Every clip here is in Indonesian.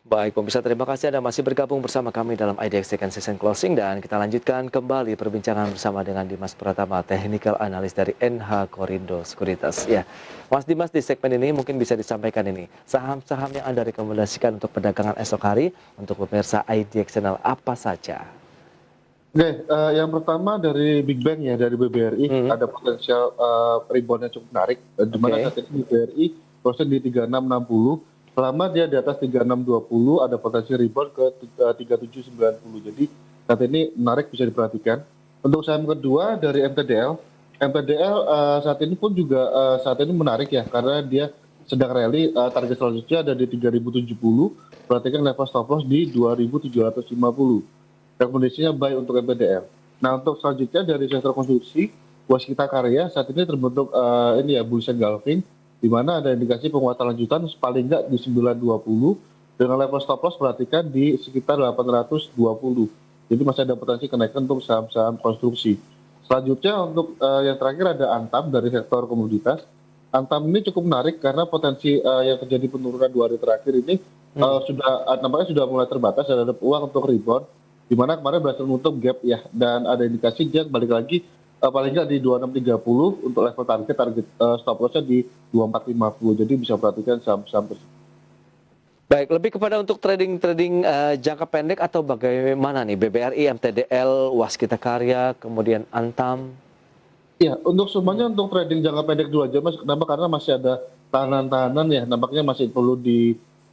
Baik, pemirsa, terima kasih Anda masih bergabung bersama kami dalam IDX Second Session Closing, dan kita lanjutkan kembali perbincangan bersama dengan Dimas Pratama, Technical Analyst dari NH Korindo Sekuritas. Ya, Mas Dimas, di segmen ini mungkin bisa disampaikan ini, saham-saham yang Anda rekomendasikan untuk perdagangan esok hari untuk pemirsa IDX Channel apa saja? Oke, yang pertama dari Big Bang ya, dari BBRI Hmm, ada potensial rebound yang cukup menarik, di mana oke. saat ini BBRI close di 3660, selama dia di atas 3620 ada potensi rebound ke 3790. Jadi saat ini menarik, bisa diperhatikan. Untuk saham kedua dari MTDL, MTDL saat ini pun juga saat ini menarik ya, karena dia sedang rally, target selanjutnya ada di 3070, perhatikan level stop loss di 2750. Rekomendasinya buy untuk MPDL. Nah, untuk selanjutnya dari sektor konstruksi, Waskita Karya saat ini terbentuk ini ya, bullish engulfing, di mana ada indikasi penguatan lanjutan paling nggak di 920 dengan level stop loss perhatikan di sekitar 820. Jadi masih ada potensi kenaikan untuk saham-saham konstruksi. Selanjutnya untuk yang terakhir ada Antam dari sektor komoditas. Antam ini cukup menarik karena potensi yang terjadi penurunan 2 hari terakhir ini Hmm. nampaknya sudah mulai terbatas dan ada peluang untuk rebound, di mana kemarin berhasil menutup gap ya, dan ada indikasi dia balik lagi paling nggak di 2630 untuk level target stop lossnya di 2450. Jadi bisa perhatikan saham-saham tersebut. Baik, lebih kepada untuk trading jangka pendek atau bagaimana nih? BBRI, MTDL, Waskita Karya, kemudian Antam. Iya, untuk Hmm. semuanya untuk trading jangka pendek 2 jam, Mas. Kenapa? Karena masih ada tahanan-tahanan ya, nampaknya masih perlu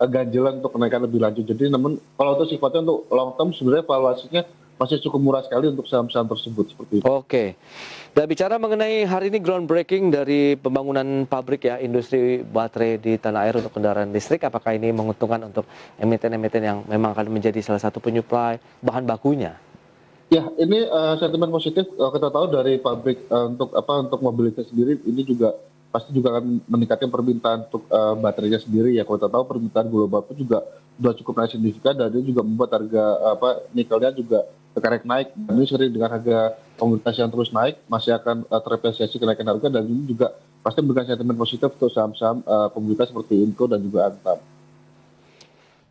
ganjelan untuk kenaikan lebih lanjut. Jadi namun kalau untuk sifatnya untuk long term sebenarnya valuasinya masih cukup murah sekali untuk saham-saham tersebut seperti itu. Oke. Dan bicara mengenai hari ini groundbreaking dari pembangunan pabrik ya, industri baterai di tanah air untuk kendaraan listrik, apakah ini menguntungkan untuk emiten-emiten yang memang akan menjadi salah satu penyuplai bahan bakunya? Ya, ini sentimen positif, kita tahu dari pabrik, untuk mobilitas sendiri ini juga pasti juga akan meningkatkan permintaan untuk baterainya sendiri ya. Kalau kita tahu permintaan global pun juga sudah cukup naik signifikan, dan ini juga membuat harga nikelnya juga terkerek naik. Dan ini sering dengan harga komoditas yang terus naik masih akan terapresiasi kenaikan harga, dan ini juga pasti memberikan sentimen positif untuk saham-saham komoditas seperti Inco dan juga Antam.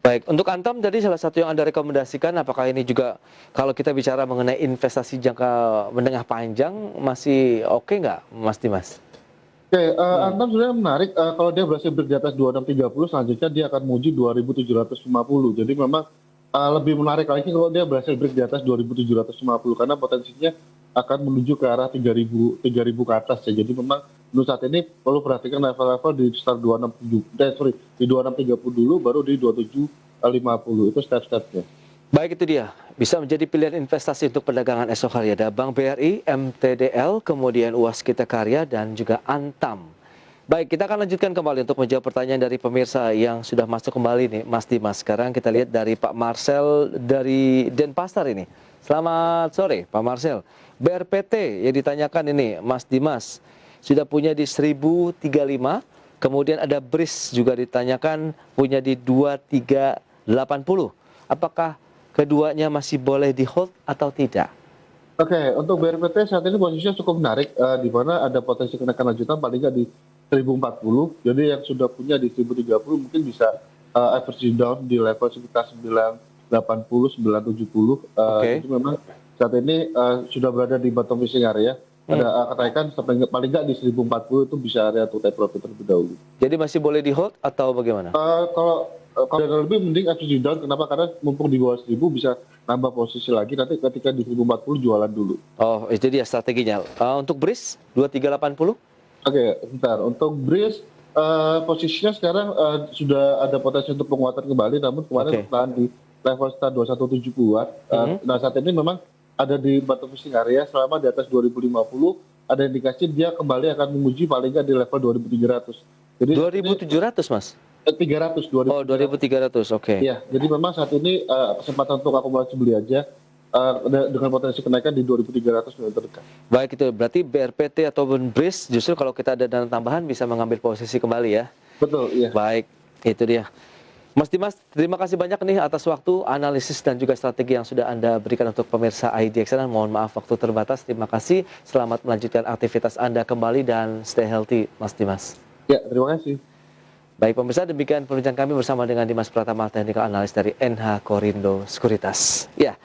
Baik, untuk Antam tadi salah satu yang Anda rekomendasikan, apakah ini juga kalau kita bicara mengenai investasi jangka menengah panjang masih oke nggak, Mas Dimas? Oke, Hmm. Antam sebenarnya menarik, kalau dia berhasil break di atas 2630, selanjutnya dia akan menuju 2750. Jadi memang lebih menarik lagi kalau dia berhasil break di atas 2750, karena potensinya akan menuju ke arah 3000 ke atas ya. Jadi memang untuk saat ini perlu perhatikan level-level di sekitar 267, di 2630 dulu, baru di 2750. Itu step-stepnya. Baik, itu dia. Bisa menjadi pilihan investasi untuk perdagangan esok hari. Ada Bank BRI, MTDL, kemudian Waskita Karya, dan juga Antam. Baik, kita akan lanjutkan kembali untuk menjawab pertanyaan dari pemirsa yang sudah masuk kembali nih, Mas Dimas. Sekarang kita lihat dari Pak Marcel dari Denpasar ini. Selamat sore, Pak Marcel. BRPT yang ditanyakan ini, Mas Dimas, sudah punya di 1035, kemudian ada BRIS juga ditanyakan punya di 2380. Apakah keduanya masih boleh di hold atau tidak? Oke, untuk BRPT saat ini posisinya cukup menarik, di mana ada potensi kenaikan lanjutan paling nggak di 1040. Jadi yang sudah punya di 1030 mungkin bisa average down di level sekitar 980, 970. Jadi Oke. memang saat ini sudah berada di bottom fishing area. Ada Hmm. kenaikan paling nggak di 1040, itu bisa area untuk take profit terlebih dahulu. Jadi masih boleh di hold atau bagaimana? Kalau ada lebih mending average down, kenapa? Karena mumpung di bawah 1000 bisa nambah posisi lagi, nanti ketika di 1040 jualan dulu. Oh, itu dia strateginya. Untuk BRIS 2380? Oke, bentar. Untuk Breeze, posisinya sekarang sudah ada potensi untuk penguatan kembali, namun kemarin Oke. tertahan di level sekitar 2170-an. Mhm. Nah, saat ini memang ada di bottom fishing area, selama di atas 2050, ada indikasi dia kembali akan menguji paling nggak di level 2300. Jadi saat ini 2700, Mas? 300, Oh, 2300. 2300. Oke. Iya, jadi memang saat ini kesempatan untuk akumulasi beli aja, dengan potensi kenaikan di 2300 yang terdekat. Baik, itu berarti BRPT ataupun BRIS justru kalau kita ada dana tambahan bisa mengambil posisi kembali ya. Betul, iya. Baik, itu dia. Mas Dimas, terima kasih banyak nih atas waktu, analisis dan juga strategi yang sudah Anda berikan untuk pemirsa IDX. Dan mohon maaf waktu terbatas. Terima kasih. Selamat melanjutkan aktivitas Anda kembali dan stay healthy, Mas Dimas. Ya, terima kasih. Baik pemirsa, demikian perbincangan kami bersama dengan Dimas Pratama, Technical Analyst dari NH Korindo Sekuritas. Ya,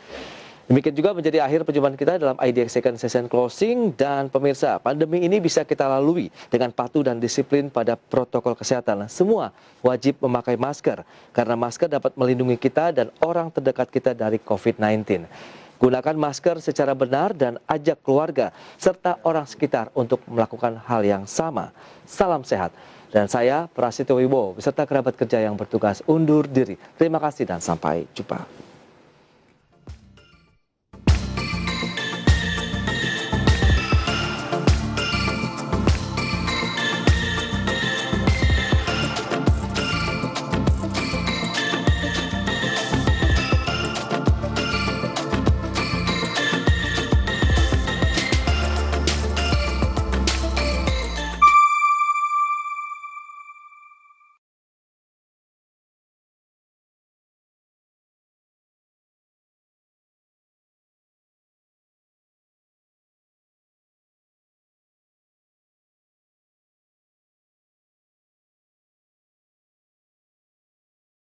demikian juga menjadi akhir perjumpaan kita dalam IDX Second Session Closing. Dan pemirsa, pandemi ini bisa kita lalui dengan patuh dan disiplin pada protokol kesehatan. Semua wajib memakai masker, karena masker dapat melindungi kita dan orang terdekat kita dari COVID-19. Gunakan masker secara benar dan ajak keluarga serta orang sekitar untuk melakukan hal yang sama. Salam sehat. Dan saya, Prasito Wibowo, beserta kerabat kerja yang bertugas undur diri. Terima kasih dan sampai jumpa.